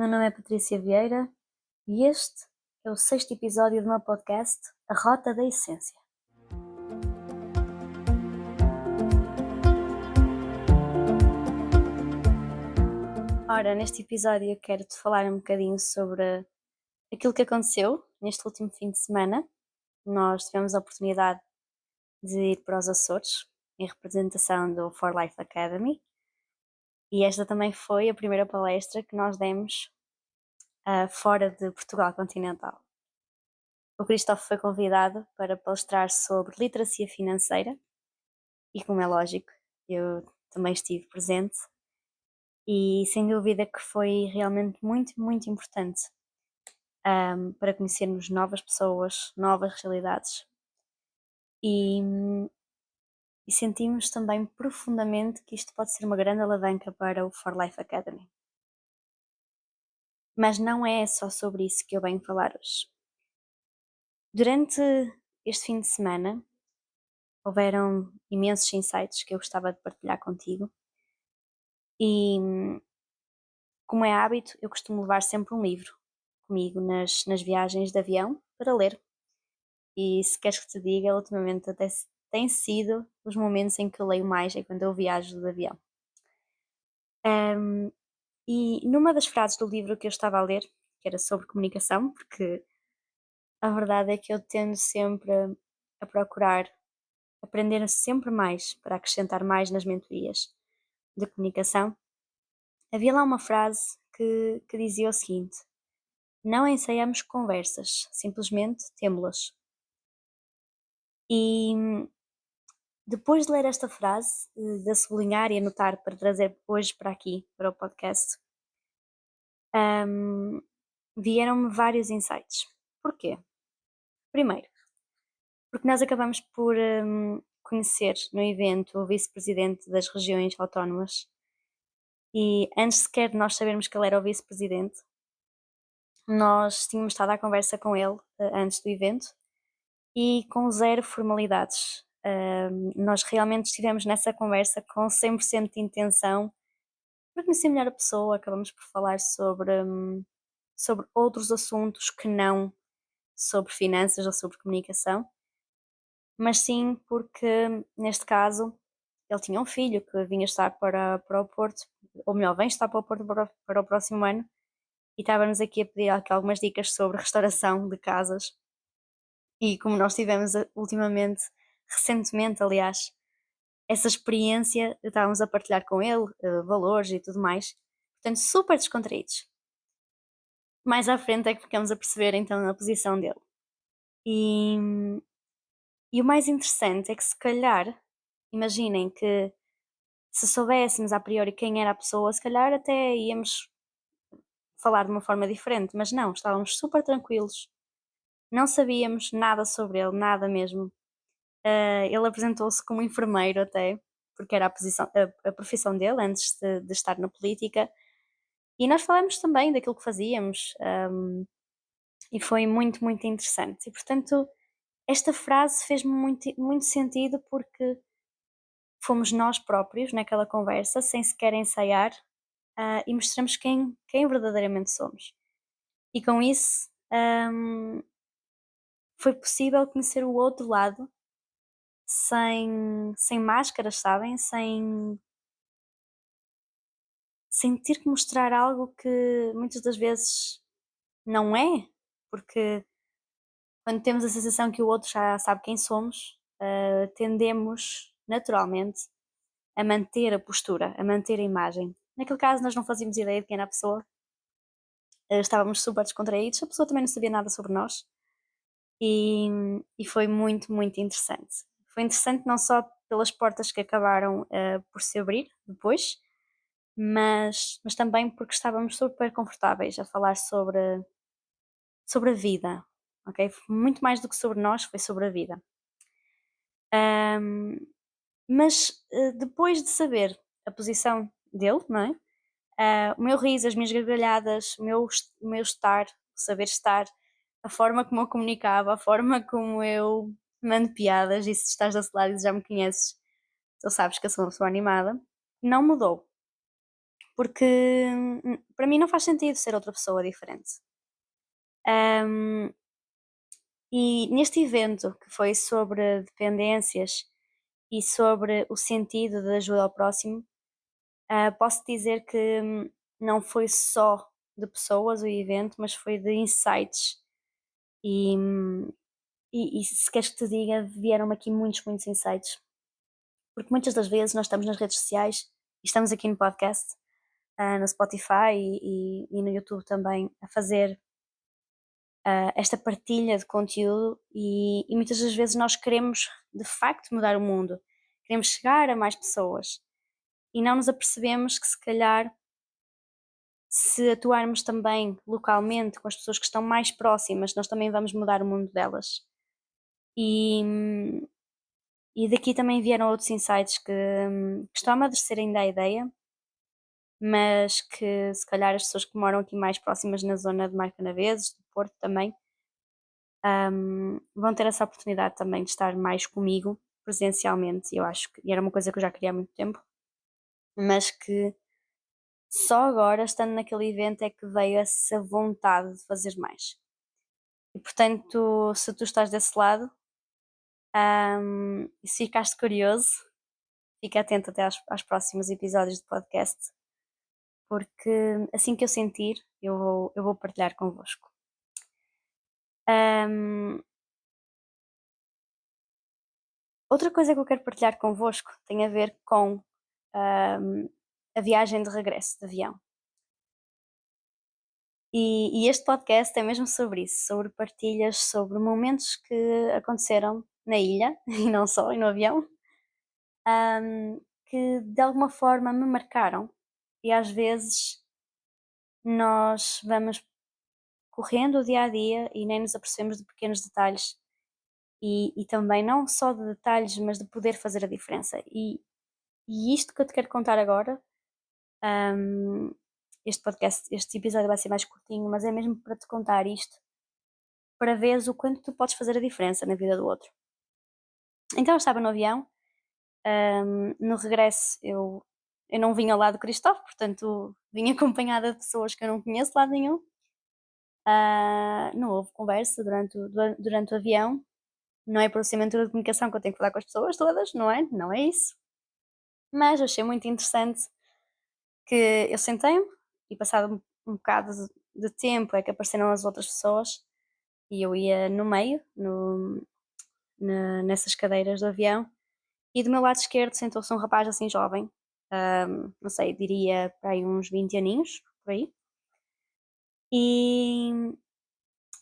meu nome é Patrícia Vieira e este é o sexto episódio do meu podcast, A Rota da Essência. Ora, neste episódio eu quero-te falar um bocadinho sobre aquilo que aconteceu neste último fim de semana. Nós tivemos a oportunidade de ir para os Açores, em representação do For Life Academy, e esta também foi a primeira palestra que nós demos fora de Portugal continental. O Christophe foi convidado para palestrar sobre literacia financeira e, como é lógico, eu também estive presente e sem dúvida que foi realmente muito importante para conhecermos novas pessoas, novas realidades e, e sentimos também profundamente que isto pode ser uma grande alavanca para o For Life Academy. Mas não é só sobre isso que eu venho falar hoje. Durante este fim de semana houveram imensos insights que eu gostava de partilhar contigo e, como é hábito, eu costumo levar sempre um livro comigo nas viagens de avião para ler. E se queres que te diga, ultimamente até tem sido os momentos em que eu leio mais é quando eu viajo de avião. E numa das frases do livro que eu estava a ler, que era sobre comunicação, porque a verdade é que eu tendo sempre a procurar aprender sempre mais para acrescentar mais nas mentorias de comunicação, havia lá uma frase que dizia o seguinte: não ensaiamos conversas, simplesmente temo-las. E depois de ler esta frase, de a sublinhar e anotar para trazer hoje para aqui, para o podcast, vieram-me vários insights. Porquê? Primeiro, porque nós acabamos por conhecer no evento o vice-presidente das regiões autónomas e antes sequer de nós sabermos que ele era o vice-presidente, nós tínhamos estado à conversa com ele antes do evento e com zero formalidades. Nós realmente estivemos nessa conversa com 100% de intenção para conhecer melhor a pessoa, acabamos por falar sobre outros assuntos que não sobre finanças ou sobre comunicação, mas sim porque, neste caso, ele tinha um filho que vinha estar para o Porto, ou melhor, vem estar para o Porto para o próximo ano, e estava-nos aqui a pedir aqui algumas dicas sobre restauração de casas. E como nós tivemos recentemente, aliás, essa experiência, estávamos a partilhar com ele valores e tudo mais, portanto, super descontraídos. Mais à frente é que ficamos a perceber então a posição dele. E, e o mais interessante é que, se calhar, imaginem que se soubéssemos a priori quem era a pessoa, se calhar até íamos falar de uma forma diferente, mas não, estávamos super tranquilos, não sabíamos nada sobre ele, nada mesmo. Ele apresentou-se como enfermeiro até, porque era a profissão dele antes de estar na política, e nós falamos também daquilo que fazíamos, e foi muito interessante. E portanto, esta frase fez-me muito sentido porque fomos nós próprios naquela conversa, sem sequer ensaiar, e mostramos quem verdadeiramente somos. E com isso, foi possível conhecer o outro lado sem máscaras, sabem? Sem ter que mostrar algo que muitas das vezes não é, porque quando temos a sensação que o outro já sabe quem somos, tendemos naturalmente a manter a postura, a manter a imagem. Naquele caso, nós não fazíamos ideia de quem era a pessoa, estávamos super descontraídos, a pessoa também não sabia nada sobre nós e, e foi muito interessante. Foi interessante não só pelas portas que acabaram por se abrir depois, mas também porque estávamos super confortáveis a falar sobre a vida, ok? Muito mais do que sobre nós, foi sobre a vida. Mas depois de saber a posição dele, não é? O meu riso, as minhas gargalhadas, o meu estar, o saber estar, a forma como eu comunicava, a forma como eu mando piadas, e se estás desse lado e já me conheces, tu sabes que eu sou uma pessoa animada, não mudou. porque para mim não faz sentido ser outra pessoa diferente. Hum, e neste evento que foi sobre dependências e sobre o sentido da ajuda ao próximo, posso dizer que não foi só de pessoas o evento, mas foi de insights. E, hum, e se queres que te diga, vieram-me aqui muitos, muitos insights. Porque muitas das vezes nós estamos nas redes sociais e estamos aqui no podcast, no Spotify e no YouTube também, a fazer esta partilha de conteúdo e muitas das vezes nós queremos de facto mudar o mundo, queremos chegar a mais pessoas e não nos apercebemos que se calhar se atuarmos também localmente com as pessoas que estão mais próximas, nós também vamos mudar o mundo delas. E, e daqui também vieram outros insights que estão a amadurecer ainda a ideia, mas que se calhar as pessoas que moram aqui mais próximas na zona de Marcanaveses, do Porto também, vão ter essa oportunidade também de estar mais comigo presencialmente. Eu acho que e era uma coisa que eu já queria há muito tempo, mas que só agora, estando naquele evento, é que veio essa vontade de fazer mais. E portanto, se tu estás desse lado, e se ficaste curioso, fica atento até aos próximos episódios do podcast, porque assim que eu sentir, eu vou partilhar convosco. Ahm, Outra coisa que eu quero partilhar convosco tem a ver com a viagem de regresso de avião. E este podcast é mesmo sobre isso, sobre partilhas, sobre momentos que aconteceram na ilha, e não só, e no avião, que de alguma forma me marcaram. E às vezes nós vamos correndo o dia a dia e nem nos apercebemos de pequenos detalhes e também não só de detalhes, mas de poder fazer a diferença. E isto que eu te quero contar agora, hum, este podcast, este episódio vai ser mais curtinho, mas é mesmo para te contar isto, para veres o quanto tu podes fazer a diferença na vida do outro. Então eu estava no avião, no regresso eu não vim ao lado do Cristóvão, portanto vim acompanhada de pessoas que eu não conheço de lado nenhum. Não houve conversa durante o avião, não é por procedimento de comunicação que eu tenho que falar com as pessoas todas, não é? Não é isso. Mas achei muito interessante que eu sentei-me e passado um bocado de tempo é que apareceram as outras pessoas e eu ia no meio, nessas cadeiras do avião, e do meu lado esquerdo sentou-se um rapaz assim jovem, não sei, diria para aí uns 20 aninhos, por aí, e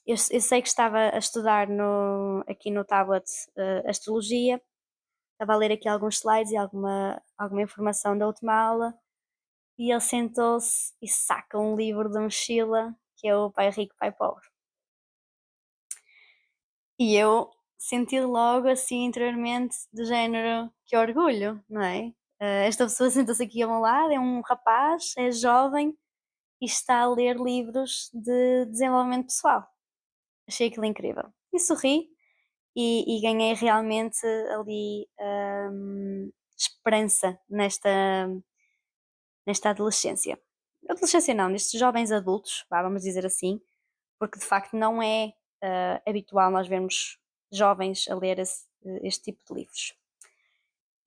eu sei que estava a estudar aqui no tablet astrologia, estava a ler aqui alguns slides e alguma informação da última aula, e ele sentou-se e saca um livro da mochila, que é o Pai Rico, Pai Pobre. E eu senti logo assim interiormente do género, que orgulho, não é? Esta pessoa sentou-se aqui ao meu lado, é um rapaz, é jovem e está a ler livros de desenvolvimento pessoal. Achei aquilo incrível. E sorri e ganhei realmente ali esperança nesta adolescência. Adolescência não, nestes jovens adultos, vamos dizer assim, porque de facto não é habitual nós vermos jovens a ler este tipo de livros.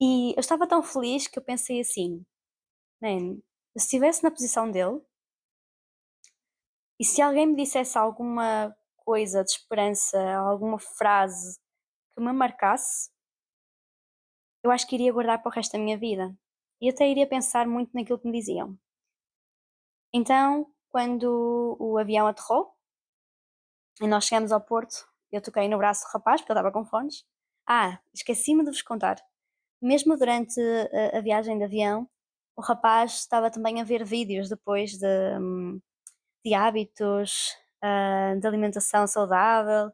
E eu estava tão feliz que eu pensei assim, man, se estivesse na posição dele e se alguém me dissesse alguma coisa de esperança, alguma frase que me marcasse, eu acho que iria guardar para o resto da minha vida. E até iria pensar muito naquilo que me diziam. Então, quando o avião aterrou e nós chegamos ao Porto, eu toquei no braço do rapaz, porque ele estava com fones. Esqueci-me de vos contar. Mesmo durante a viagem de avião, o rapaz estava também a ver vídeos depois de hábitos, de alimentação saudável.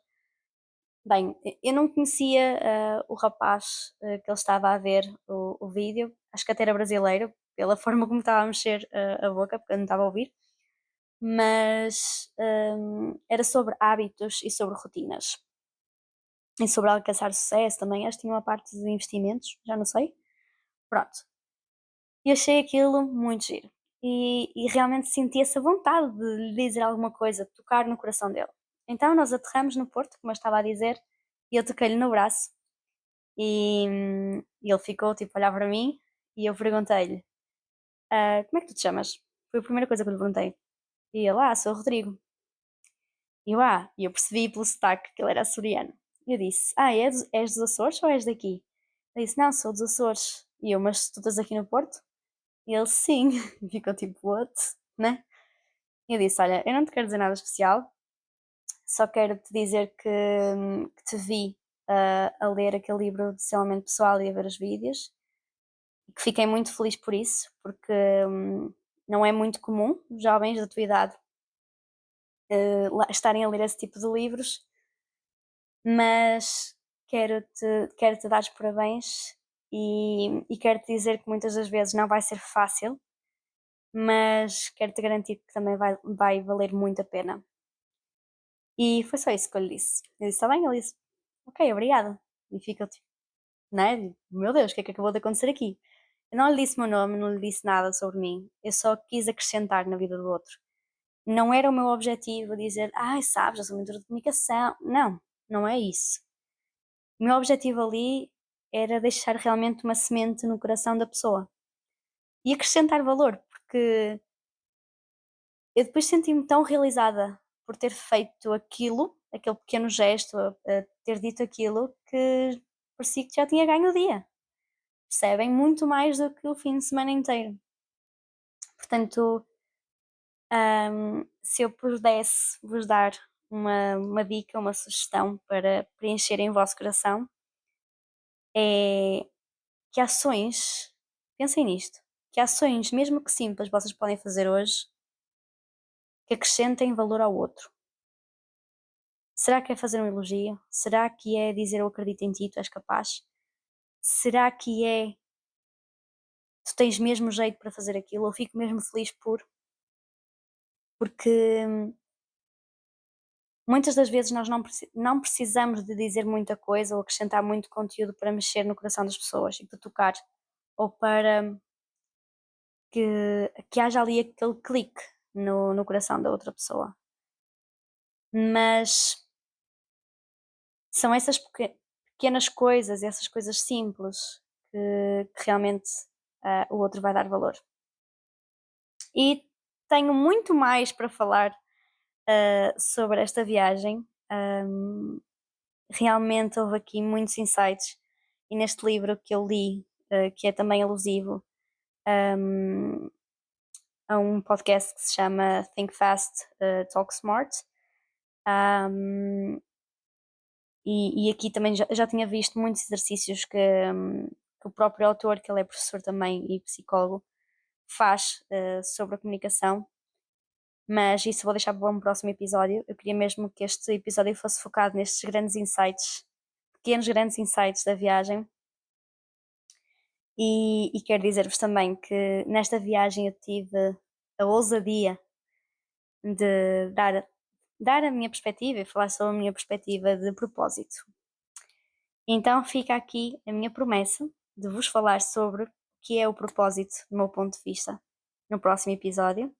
Bem, eu não conhecia o rapaz que ele estava a ver o vídeo, acho que até era brasileiro, pela forma como estava a mexer a boca, porque eu não estava a ouvir, mas era sobre hábitos e sobre rotinas. E sobre alcançar sucesso também, acho que tinha uma parte de investimentos, já não sei. Pronto. E achei aquilo muito giro. e realmente senti essa vontade de lhe dizer alguma coisa, de tocar no coração dele. Então nós aterramos no Porto, como eu estava a dizer, e eu toquei-lhe no braço e ele ficou tipo a olhar para mim e eu perguntei-lhe: como é que tu te chamas? Foi a primeira coisa que eu lhe perguntei. E ele: sou o Rodrigo. E eu percebi pelo sotaque que ele era açoriano. Eu disse: és dos Açores ou és daqui? Ele disse: não, sou dos Açores. E eu: mas tu estás aqui no Porto? E ele: sim. E ficou tipo: what? Né? E eu disse: olha, eu não te quero dizer nada especial, só quero te dizer que te vi a ler aquele livro de desenvolvimento pessoal e a ver os vídeos, e que fiquei muito feliz por isso, porque não é muito comum jovens da tua idade estarem a ler esse tipo de livros, mas quero-te dar os parabéns e quero-te dizer que muitas das vezes não vai ser fácil, mas quero-te garantir que também vai valer muito a pena. E foi só isso que eu lhe disse. Eu disse: está bem? Ele disse: ok, obrigada. E fica tipo, né? Meu Deus, o que é que acabou de acontecer aqui? Eu não lhe disse o meu nome, não lhe disse nada sobre mim. Eu só quis acrescentar na vida do outro. Não era o meu objetivo dizer: ai, sabes, eu sou mentora de comunicação. Não, não é isso. O meu objetivo ali era deixar realmente uma semente no coração da pessoa e acrescentar valor, porque eu depois senti-me tão realizada por ter feito aquilo, aquele pequeno gesto, a ter dito aquilo, que parecia que já tinha ganho o dia. Percebem? Muito mais do que o fim de semana inteiro. Portanto, se eu pudesse vos dar uma dica, uma sugestão para preencherem o vosso coração, é que ações, pensem nisto, que ações, mesmo que simples, vocês podem fazer hoje, que acrescentem valor ao outro. Será que é fazer um elogio? Será que é dizer eu acredito em ti, tu és capaz? Será que é tu tens mesmo jeito para fazer aquilo? Eu fico mesmo feliz porque muitas das vezes nós não precisamos de dizer muita coisa ou acrescentar muito conteúdo para mexer no coração das pessoas e para tocar, ou para que haja ali aquele clique no coração da outra pessoa. Mas são essas pequenas coisas, essas coisas simples que realmente o outro vai dar valor. E tenho muito mais para falar sobre esta viagem. Realmente houve aqui muitos insights, e neste livro que eu li, que é também alusivo a um podcast que se chama Think Fast, Talk Smart. Um, e aqui também já tinha visto muitos exercícios que o próprio autor, que ele é professor também e psicólogo, faz sobre a comunicação, mas isso vou deixar para um próximo episódio. Eu queria mesmo que este episódio fosse focado nestes grandes insights, pequenos grandes insights da viagem. E quero dizer-vos também que nesta viagem eu tive a ousadia de dar a minha perspectiva e falar sobre a minha perspectiva de propósito. Então fica aqui a minha promessa de vos falar sobre o que é o propósito do meu ponto de vista no próximo episódio.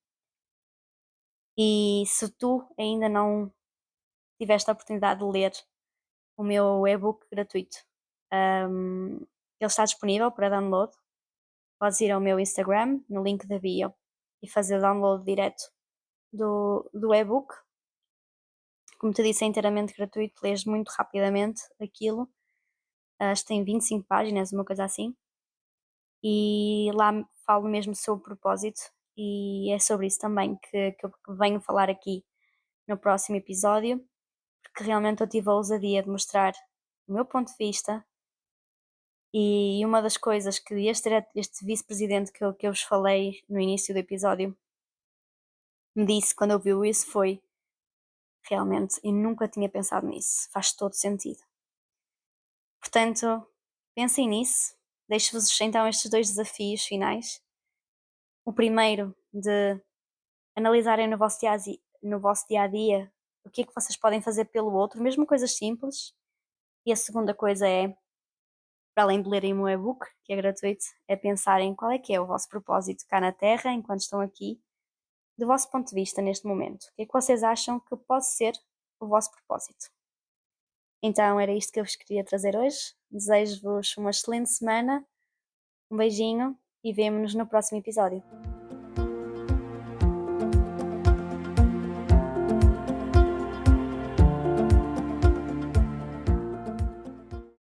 E se tu ainda não tiveste a oportunidade de ler o meu e-book gratuito, ele está disponível para download. Podes ir ao meu Instagram, no link da bio, e fazer o download direto do e-book. Como te disse, é inteiramente gratuito, lês muito rapidamente aquilo. Acho que tem 25 páginas, uma coisa assim. E lá falo mesmo sobre o propósito, e é sobre isso também que eu venho falar aqui no próximo episódio, porque realmente eu tive a ousadia de mostrar o meu ponto de vista. E uma das coisas que este vice-presidente que eu vos falei no início do episódio me disse quando ouviu isso foi: realmente, eu nunca tinha pensado nisso, faz todo sentido. Portanto, pensem nisso. Deixo-vos então estes dois desafios finais. O primeiro, de analisarem no vosso dia a dia o que é que vocês podem fazer pelo outro, mesmo coisas simples. E a segunda coisa é para além de lerem o meu e-book, que é gratuito, é pensarem qual é que é o vosso propósito cá na Terra, enquanto estão aqui, do vosso ponto de vista neste momento. O que é que vocês acham que pode ser o vosso propósito? Então era isto que eu vos queria trazer hoje. Desejo-vos uma excelente semana, um beijinho e vemo-nos no próximo episódio.